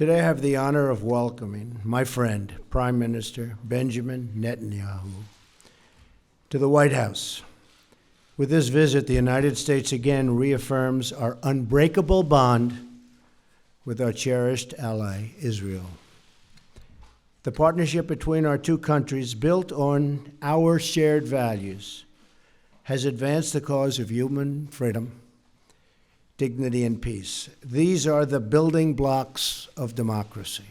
Today I have the honor of welcoming my friend, Prime Minister Benjamin Netanyahu, to the White House. With this visit, the United States again reaffirms our unbreakable bond with our cherished ally, Israel. The partnership between our two countries, built on our shared values, has advanced the cause of human freedom, dignity, and peace. These are the building blocks of democracy.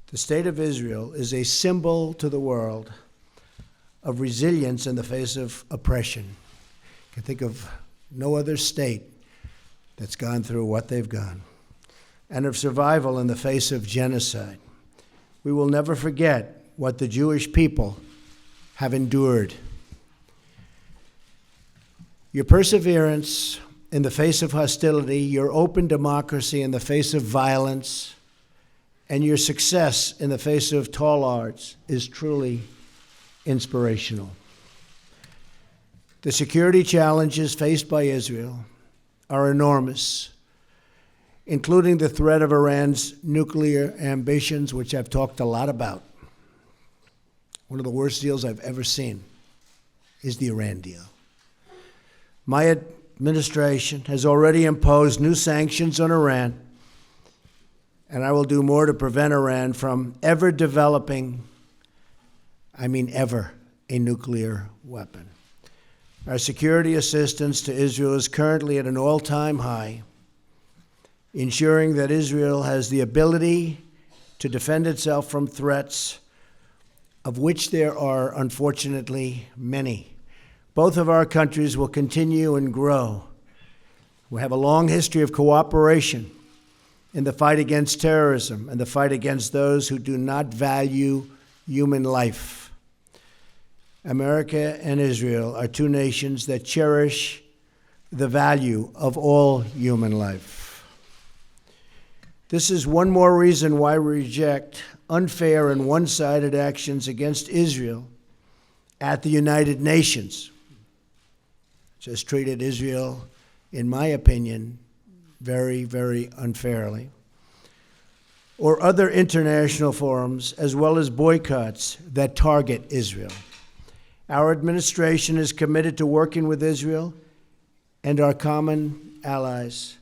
The State of Israel is a symbol to the world of resilience in the face of oppression. You can think of no other state that's gone through what they've gone, and of survival in the face of genocide. We will never forget what the Jewish people have endured. Your perseverance in the face of hostility, your open democracy in the face of violence, and your success in the face of tall odds is truly inspirational. The security challenges faced by Israel are enormous, including the threat of Iran's nuclear ambitions, which I've talked a lot about. One of the worst deals I've ever seen is the Iran deal. My administration has already imposed new sanctions on Iran, and I will do more to prevent Iran from ever developing, ever, a nuclear weapon. Our security assistance to Israel is currently at an all-time high, ensuring that Israel has the ability to defend itself from threats, of which there are, unfortunately, many. Both of our countries will continue and grow. We have a long history of cooperation in the fight against terrorism and the fight against those who do not value human life. America and Israel are two nations that cherish the value of all human life. This is one more reason why we reject unfair and one-sided actions against Israel at the United Nations. Just treated Israel, in my opinion, very, very unfairly. Or other international forums, as well as boycotts that target Israel. Our administration is committed to working with Israel and our common allies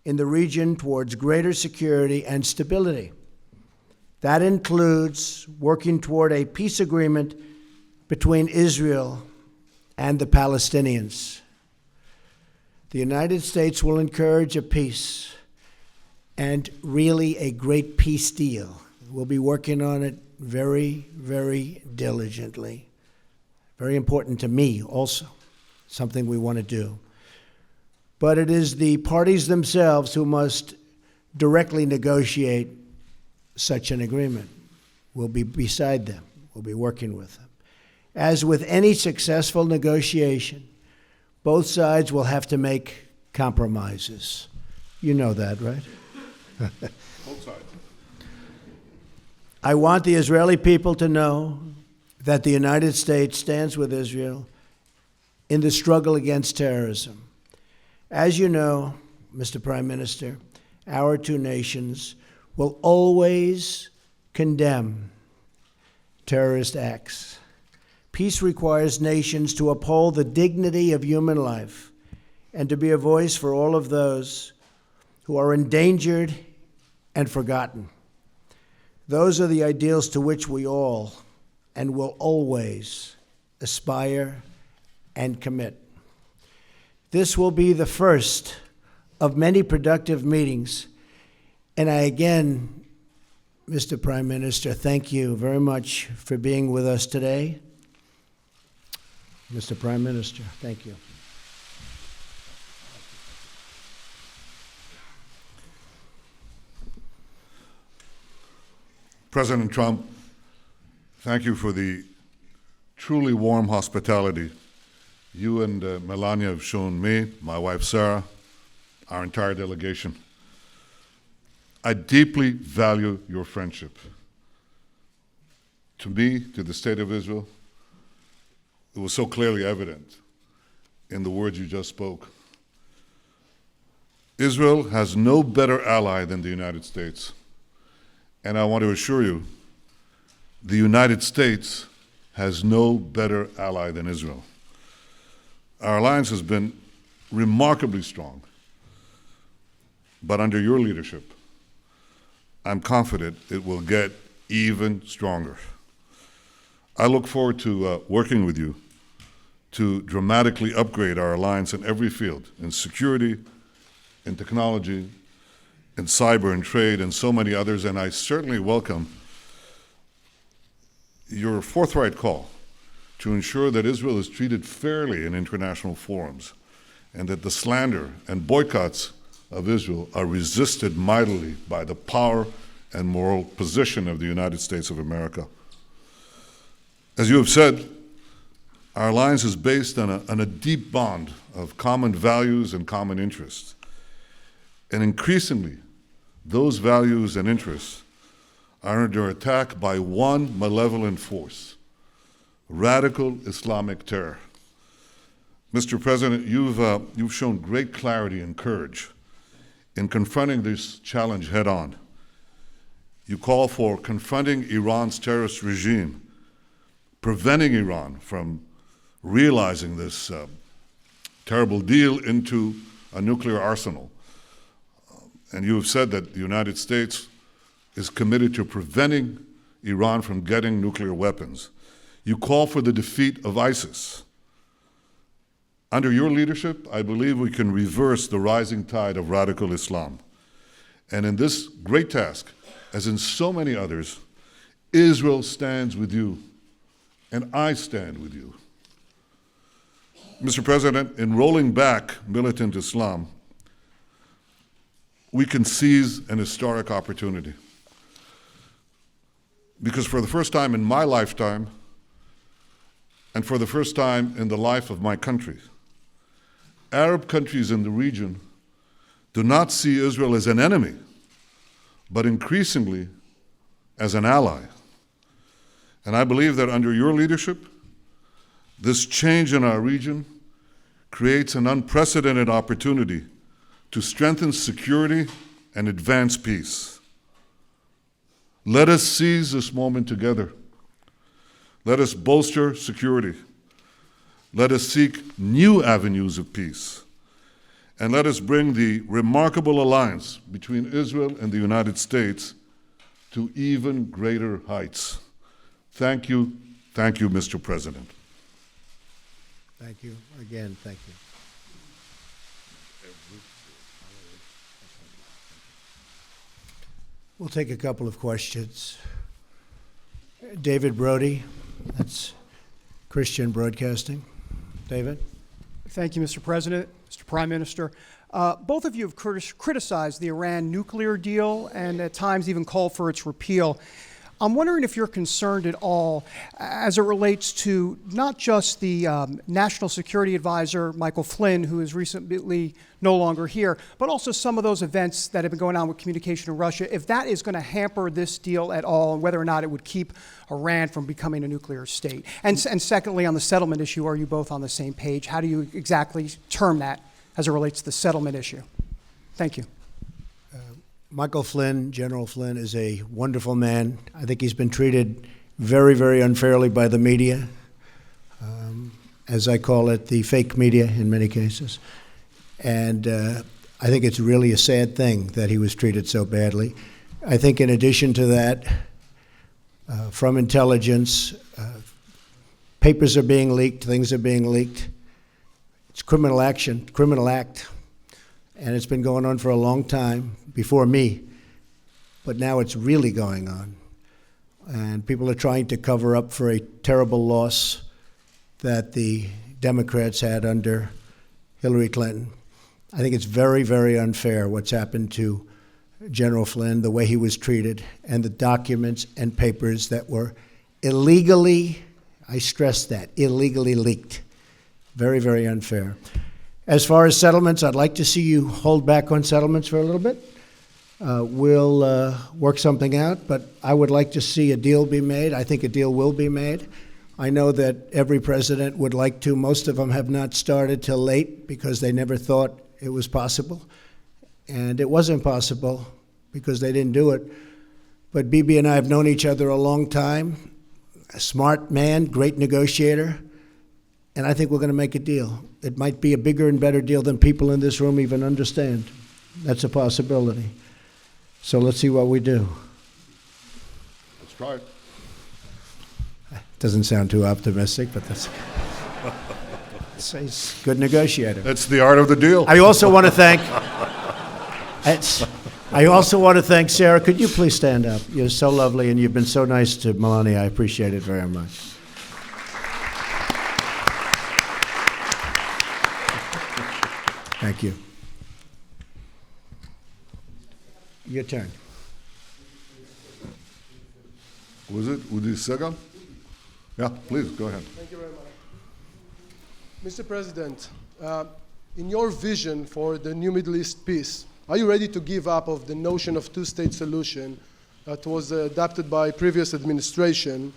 in the region towards greater security and stability. That includes working toward a peace agreement between Israel and the Palestinians. The United States will encourage a peace and really a great peace deal. We'll be working on it very, very diligently. Very important to me also, something we want to do. But it is the parties themselves who must directly negotiate such an agreement. We'll be beside them. We'll be working with them. As with any successful negotiation, both sides will have to make compromises. You know that, right? Both sides. I want the Israeli people to know that the United States stands with Israel in the struggle against terrorism. As you know, Mr. Prime Minister, our two nations will always condemn terrorist acts. Peace requires nations to uphold the dignity of human life and to be a voice for all of those who are endangered and forgotten. Those are the ideals to which we all and will always aspire and commit. This will be the first of many productive meetings, and I again, Mr. Prime Minister, thank you very much for being with us today. Mr. Prime Minister, thank you. President Trump, thank you for the truly warm hospitality you and Melania have shown me, my wife Sarah, our entire delegation. I deeply value your friendship. To me, to the State of Israel, it was so clearly evident in the words you just spoke. Israel has no better ally than the United States. And I want to assure you, the United States has no better ally than Israel. Our alliance has been remarkably strong, but under your leadership, I'm confident it will get even stronger. I look forward to working with you to dramatically upgrade our alliance in every field, in security, in technology, in cyber and trade, and so many others, and I certainly welcome your forthright call to ensure that Israel is treated fairly in international forums and that the slander and boycotts of Israel are resisted mightily by the power and moral position of the United States of America. As you have said, our alliance is based on a deep bond of common values and common interests. And increasingly, those values and interests are under attack by one malevolent force: radical Islamic terror. Mr. President, you've shown great clarity and courage in confronting this challenge head-on. You call for confronting Iran's terrorist regime, preventing Iran from realizing this terrible deal into a nuclear arsenal. And you have said that the United States is committed to preventing Iran from getting nuclear weapons. You call for the defeat of ISIS. Under your leadership, I believe we can reverse the rising tide of radical Islam. And in this great task, as in so many others, Israel stands with you, and I stand with you. Mr. President, in rolling back militant Islam, we can seize an historic opportunity. Because for the first time in my lifetime, and for the first time in the life of my country, Arab countries in the region do not see Israel as an enemy, but increasingly as an ally. And I believe that under your leadership, this change in our region creates an unprecedented opportunity to strengthen security and advance peace. Let us seize this moment together. Let us bolster security. Let us seek new avenues of peace. And let us bring the remarkable alliance between Israel and the United States to even greater heights. Thank you, Mr. President. Thank you. Again, thank you. We'll take a couple of questions. David Brody, that's Christian Broadcasting. David? Thank you, Mr. President, Mr. Prime Minister. Both of you have criticized the Iran nuclear deal and at times even called for its repeal. I'm wondering if you're concerned at all as it relates to not just the National Security Advisor, Michael Flynn, who is recently no longer here, but also some of those events that have been going on with communication in Russia, if that is going to hamper this deal at all and whether or not it would keep Iran from becoming a nuclear state. And secondly, on the settlement issue, are you both on the same page? How do you exactly term that as it relates to the settlement issue? Thank you. Michael Flynn, General Flynn, is a wonderful man. I think he's been treated very, very unfairly by the media, as I call it, the fake media in many cases. And I think it's really a sad thing that he was treated so badly. I think in addition to that, from intelligence, papers are being leaked, things are being leaked. It's criminal action, criminal act. And it's been going on for a long time, before me, but now it's really going on. And people are trying to cover up for a terrible loss that the Democrats had under Hillary Clinton. I think it's very, very unfair what's happened to General Flynn, the way he was treated, and the documents and papers that were illegally, I stress that, illegally leaked. Very, very unfair. As far as settlements, I'd like to see you hold back on settlements for a little bit. We'll work something out, but I would like to see a deal be made. I think a deal will be made. I know that every president would like to. Most of them have not started till late because they never thought it was possible. And it wasn't possible because they didn't do it. But Bibi and I have known each other a long time. A smart man, great negotiator, and I think we're going to make a deal. It might be a bigger and better deal than people in this room even understand. That's a possibility. So let's see what we do. Let's try it. Doesn't sound too optimistic, but that's he's a good negotiator. That's the art of the deal. I also want to thank. I also want to thank Sarah. Could you please stand up? You're so lovely, and you've been so nice to Melania. I appreciate it very much. Thank you. Your turn. Was it Udi Segal? Yeah, please, go ahead. Thank you very much. Mr. President, in your vision for the new Middle East peace, are you ready to give up of the notion of two-state solution that was adopted by previous administration?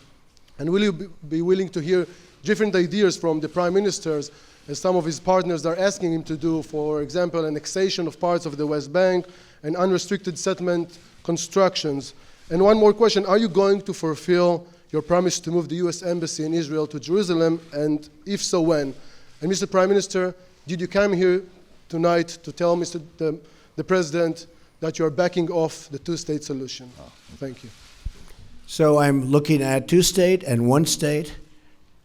And will you be willing to hear different ideas from the prime ministers, as some of his partners are asking him to do, for example, annexation of parts of the West Bank and unrestricted settlement constructions? And one more question, are you going to fulfill your promise to move the U.S. Embassy in Israel to Jerusalem, and if so, when? And Mr. Prime Minister, did you come here tonight to tell the President that you are backing off the two-state solution? Thank you. So I'm looking at two-state and one-state,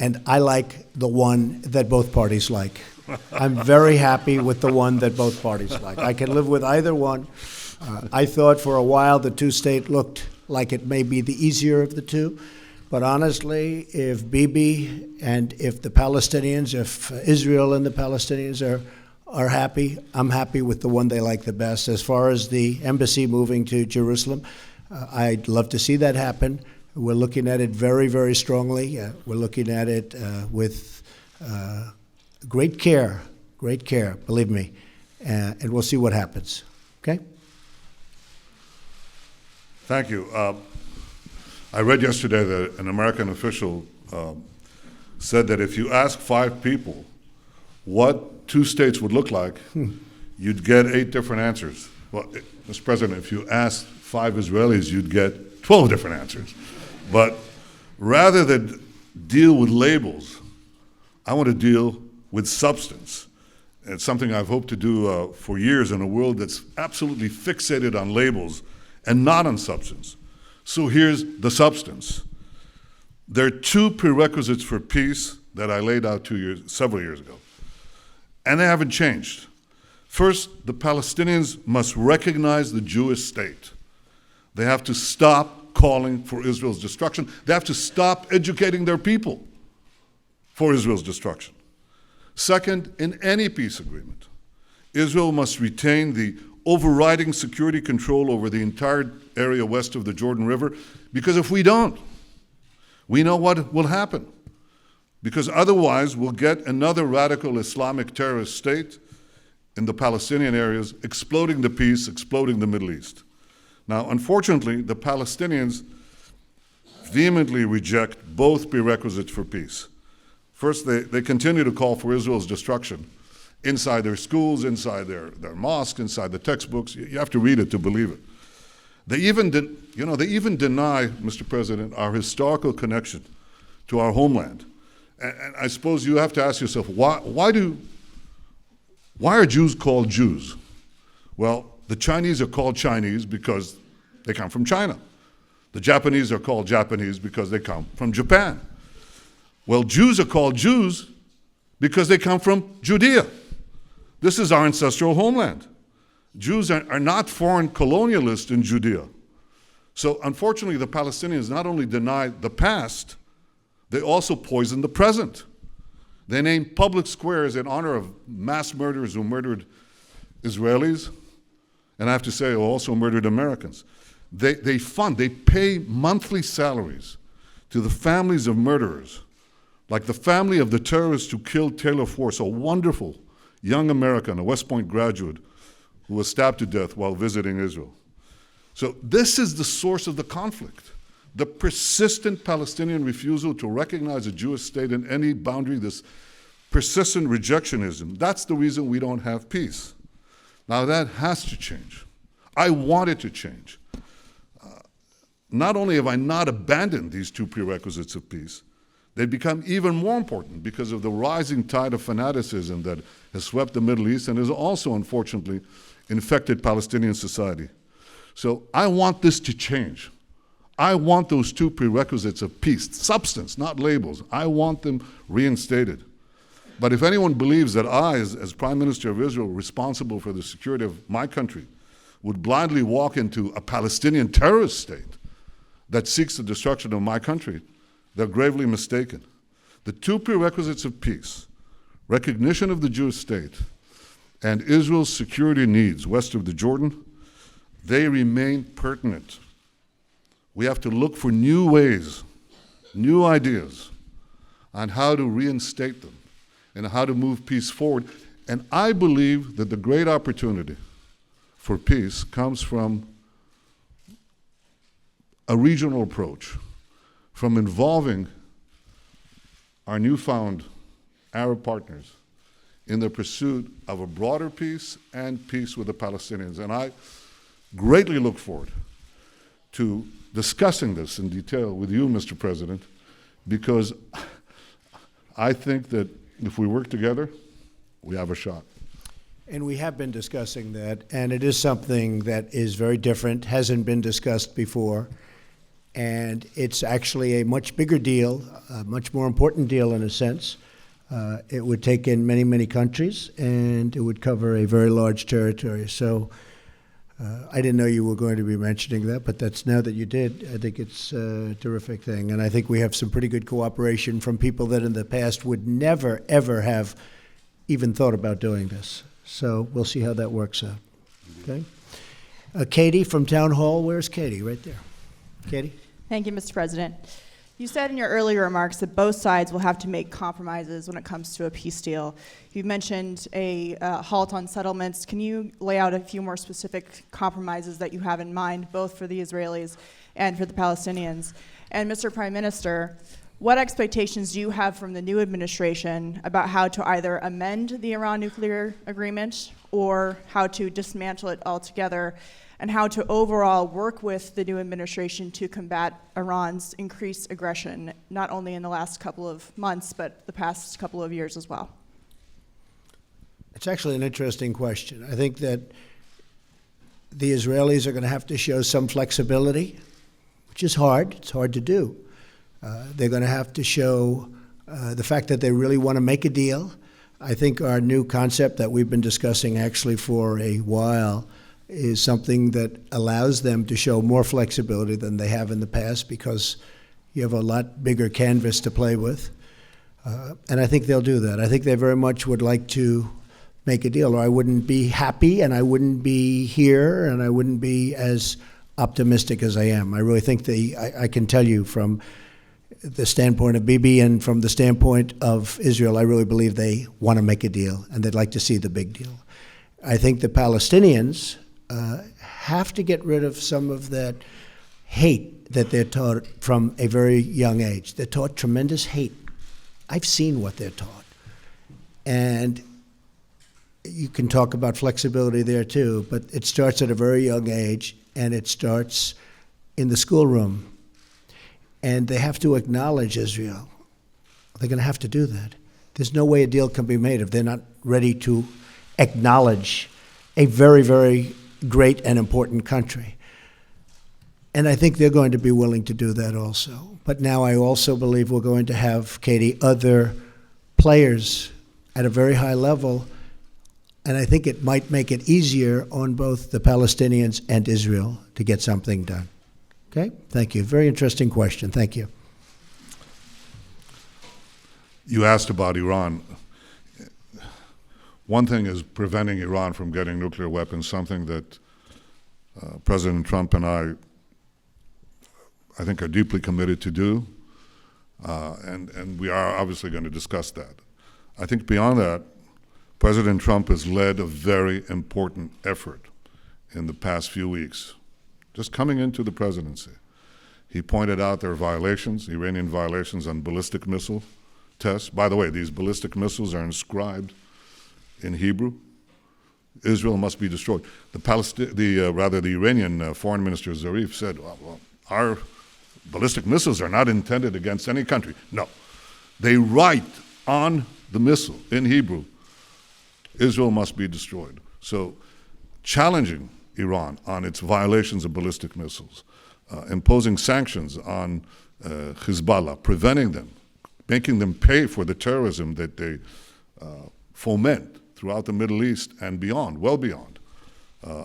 and I like the one that both parties like. I'm very happy with the one that both parties like. I can live with either one. I thought for a while the two-state looked like it may be the easier of the two. But honestly, if Bibi and if the Palestinians, if Israel and the Palestinians are happy, I'm happy with the one they like the best. As far as the embassy moving to Jerusalem, I'd love to see that happen. We're looking at it very, very strongly. We're looking at it with great care, believe me. And we'll see what happens. Okay? Thank you. I read yesterday that an American official said that if you ask 5 people what 2 states would look like, you'd get 8 different answers. Well, Mr. President, if you asked 5 Israelis, you'd get 12 different answers. But rather than deal with labels, I want to deal with substance. It's something I've hoped to do for years in a world that's absolutely fixated on labels and not on substance. So here's the substance. There are 2 prerequisites for peace that I laid out several years ago, and they haven't changed. First, the Palestinians must recognize the Jewish state. They have to stop calling for Israel's destruction. They have to stop educating their people for Israel's destruction. Second, in any peace agreement, Israel must retain the overriding security control over the entire area west of the Jordan River, because if we don't, we know what will happen. Because otherwise, we'll get another radical Islamic terrorist state in the Palestinian areas, exploding the peace, exploding the Middle East. Now, unfortunately, the Palestinians vehemently reject both prerequisites for peace. First, they continue to call for Israel's destruction inside their schools, inside their mosques, inside the textbooks. You have to read it to believe it. They even deny, Mr. President, our historical connection to our homeland. And I suppose you have to ask yourself, why are Jews called Jews? Well, the Chinese are called Chinese because they come from China. The Japanese are called Japanese because they come from Japan. Well, Jews are called Jews because they come from Judea. This is our ancestral homeland. Jews are not foreign colonialists in Judea. So unfortunately, the Palestinians not only deny the past, they also poison the present. They name public squares in honor of mass murderers who murdered Israelis, and I have to say, who also murdered Americans. They pay monthly salaries to the families of murderers, like the family of the terrorist who killed Taylor Force, a wonderful young American, a West Point graduate, who was stabbed to death while visiting Israel. So this is the source of the conflict. The persistent Palestinian refusal to recognize a Jewish state in any boundary, this persistent rejectionism, that's the reason we don't have peace. Now that has to change. I want it to change. not only have I not abandoned these two prerequisites of peace, they've become even more important because of the rising tide of fanaticism that has swept the Middle East and has also, unfortunately, infected Palestinian society. So I want this to change. I want those two prerequisites of peace, substance, not labels. I want them reinstated. But if anyone believes that I, as Prime Minister of Israel, responsible for the security of my country, would blindly walk into a Palestinian terrorist state that seeks the destruction of my country, they're gravely mistaken. The two prerequisites of peace, recognition of the Jewish state, and Israel's security needs west of the Jordan, they remain pertinent. We have to look for new ways, new ideas on how to reinstate them and how to move peace forward. And I believe that the great opportunity for peace comes from a regional approach, from involving our newfound Arab partners in the pursuit of a broader peace and peace with the Palestinians. And I greatly look forward to discussing this in detail with you, Mr. President, because I think that if we work together, we have a shot. And we have been discussing that, and it is something that is very different, hasn't been discussed before, and it's actually a much bigger deal, a much more important deal in a sense. It would take in many, many countries, and it would cover a very large territory. So I didn't know you were going to be mentioning that, but that's now that you did, I think it's a terrific thing. And I think we have some pretty good cooperation from people that in the past would never, ever have even thought about doing this. So we'll see how that works out. Okay. Katie from Town Hall. Where's Katie? Right there. Katie? Thank you, Mr. President. You said in your earlier remarks that both sides will have to make compromises when it comes to a peace deal. You mentioned a halt on settlements. Can you lay out a few more specific compromises that you have in mind, both for the Israelis and for the Palestinians? And Mr. Prime Minister, what expectations do you have from the new administration about how to either amend the Iran nuclear agreement or how to dismantle it altogether, and how to overall work with the new administration to combat Iran's increased aggression, not only in the last couple of months, but the past couple of years as well? It's actually an interesting question. I think that the Israelis are going to have to show some flexibility, which is hard. It's hard to do. They're going to have to show the fact that they really want to make a deal. I think our new concept that we've been discussing actually for a while is something that allows them to show more flexibility than they have in the past, because you have a lot bigger canvas to play with. And I think they'll do that. I think they very much would like to make a deal, or I wouldn't be happy and I wouldn't be here and I wouldn't be as optimistic as I am. I really think I can tell you from the standpoint of Bibi and from the standpoint of Israel, I really believe they want to make a deal and they'd like to see the big deal. I think the Palestinians have to get rid of some of that hate that they're taught from a very young age. They're taught tremendous hate. I've seen what they're taught. And you can talk about flexibility there too, but it starts at a very young age, and it starts in the schoolroom. And they have to acknowledge Israel. They're going to have to do that. There's no way a deal can be made if they're not ready to acknowledge a very, very great and important country. And I think they're going to be willing to do that also. But now I also believe we're going to have, Katie, other players at a very high level, and I think it might make it easier on both the Palestinians and Israel to get something done. Okay? Thank you. Very interesting question. Thank you. You asked about Iran. One thing is preventing Iran from getting nuclear weapons, something that President Trump and I think are deeply committed to do, and we are obviously going to discuss that. I think beyond that, President Trump has led a very important effort in the past few weeks, just coming into the presidency. He pointed out there are violations, Iranian violations on ballistic missile tests. By the way, these ballistic missiles are inscribed in Hebrew. Israel must be destroyed. The Iranian Foreign Minister Zarif said, well, our ballistic missiles are not intended against any country. No. They write on the missile in Hebrew, Israel must be destroyed. So challenging Iran on its violations of ballistic missiles, imposing sanctions on Hezbollah, preventing them, making them pay for the terrorism that they foment throughout the Middle East and beyond, well beyond.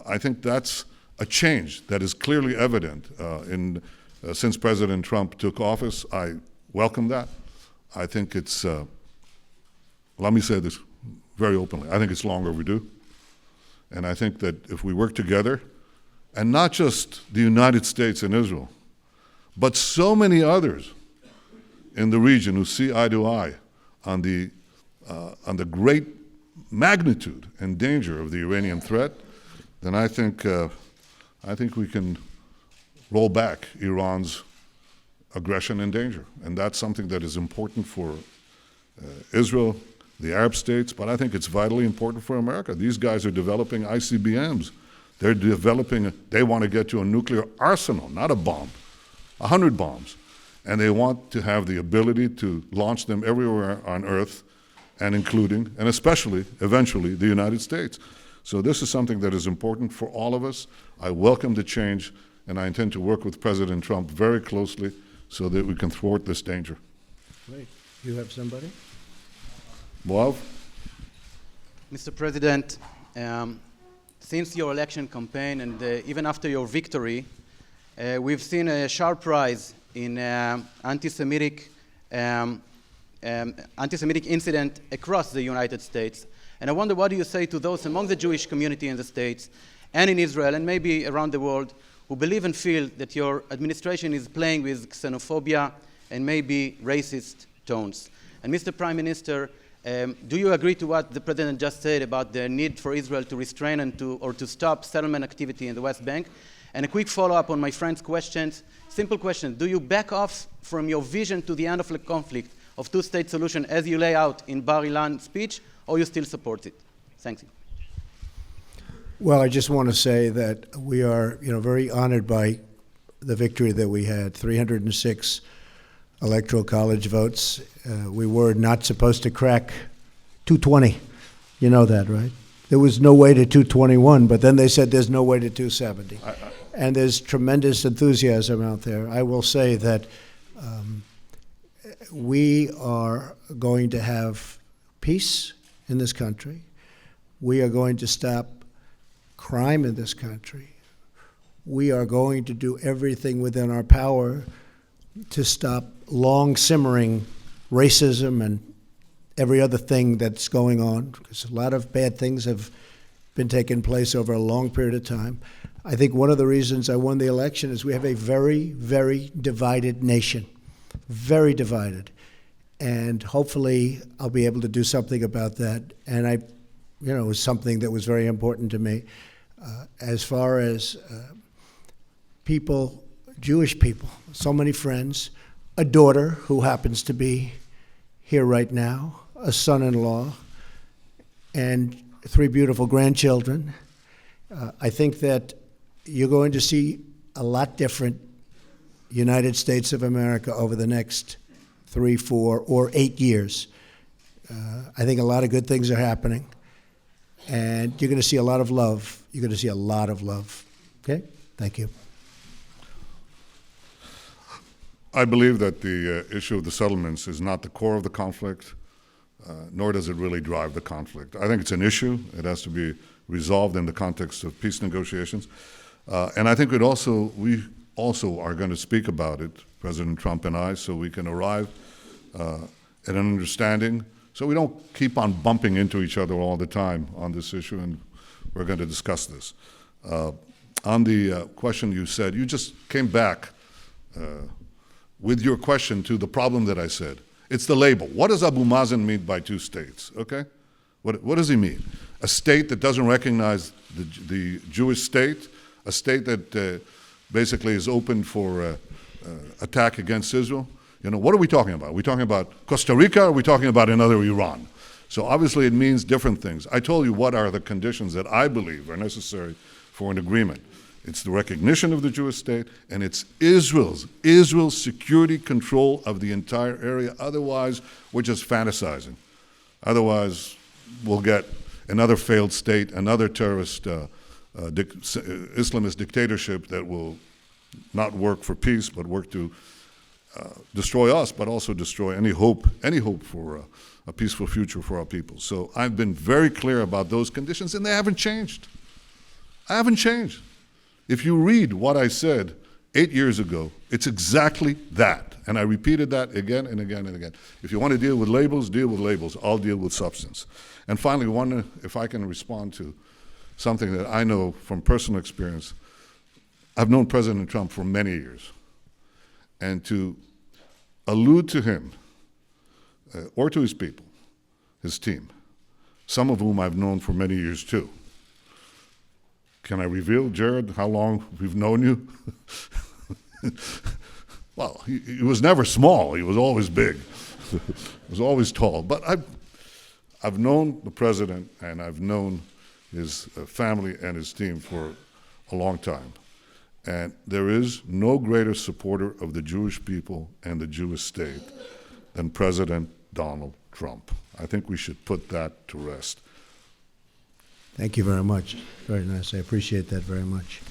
I think that's a change that is clearly evident since President Trump took office. I welcome that. I think it's, let me say this very openly, I think it's long overdue. And I think that if we work together, and not just the United States and Israel, but so many others in the region who see eye to eye on the great magnitude and danger of the Iranian threat, then I think we can roll back Iran's aggression and danger. And that's something that is important for Israel, the Arab states, but I think it's vitally important for America. These guys are developing ICBMs. They want to get to a nuclear arsenal, not a bomb, 100 bombs. And they want to have the ability to launch them everywhere on Earth, and including, and especially, eventually, the United States. So this is something that is important for all of us. I welcome the change, and I intend to work with President Trump very closely so that we can thwart this danger. Great. You have somebody? Boav? Mr. President, since your election campaign and even after your victory, we've seen a sharp rise in anti-Semitic incident across the United States. And I wonder, what do you say to those among the Jewish community in the States and in Israel and maybe around the world who believe and feel that your administration is playing with xenophobia and maybe racist tones? And Mr. Prime Minister, do you agree to what the President just said about the need for Israel to restrain and to stop settlement activity in the West Bank? And a quick follow-up on my friend's questions. Simple question. Do you back off from your vision to the end of the conflict of two-state solution as you lay out in Bar Ilan speech, or you still support it? Thank you. Well, I just want to say that we are, very honored by the victory that we had, 306 electoral college votes. We were not supposed to crack 220. You know that, right? There was no way to 221, but then they said there's no way to 270. And there's tremendous enthusiasm out there. I will say that we are going to have peace in this country. We are going to stop crime in this country. We are going to do everything within our power to stop long simmering racism and every other thing that's going on, because a lot of bad things have been taking place over a long period of time. I think one of the reasons I won the election is we have a very, very divided nation, very divided. And hopefully I'll be able to do something about that. And it was something that was very important to me. As far as people, Jewish people, so many friends, a daughter who happens to be here right now, a son-in-law, and 3 beautiful grandchildren. I think that you're going to see a lot different United States of America over the next 3, 4, or 8 years. I think a lot of good things are happening, and you're going to see a lot of love. You're going to see a lot of love. Okay? Thank you. I believe that the issue of the settlements is not the core of the conflict, nor does it really drive the conflict. I think it's an issue. It has to be resolved in the context of peace negotiations. And I think we also are going to speak about it, President Trump and I, so we can arrive at an understanding, so we don't keep on bumping into each other all the time on this issue, and we're going to discuss this. On the question you said, you just came back with your question to the problem that I said. It's the label. What does Abu Mazen mean by 2 states, okay? What does he mean? A state that doesn't recognize the Jewish state, a state that basically is open for attack against Israel? What are we talking about? Are we talking about Costa Rica, or are we talking about another Iran? So obviously it means different things. I told you what are the conditions that I believe are necessary for an agreement. It's the recognition of the Jewish state, and it's Israel's security control of the entire area. Otherwise, we're just fantasizing. Otherwise, we'll get another failed state, another terrorist Islamist dictatorship that will not work for peace, but work to destroy us, but also destroy any hope for a peaceful future for our people. So I've been very clear about those conditions, and they haven't changed. I haven't changed. If you read what I said 8 years ago, it's exactly that. And I repeated that again and again and again. If you want to deal with labels, deal with labels. I'll deal with substance. And finally, if I can respond to something that I know from personal experience. I've known President Trump for many years. And to allude to him, or to his people, his team, some of whom I've known for many years too. Can I reveal, Jared, how long we've known you? Well, he was never small. He was always big. He was always tall. But I've known the president, and I've known his family and his team for a long time. And there is no greater supporter of the Jewish people and the Jewish state than President Donald Trump. I think we should put that to rest. Thank you very much. Very nice. I appreciate that very much.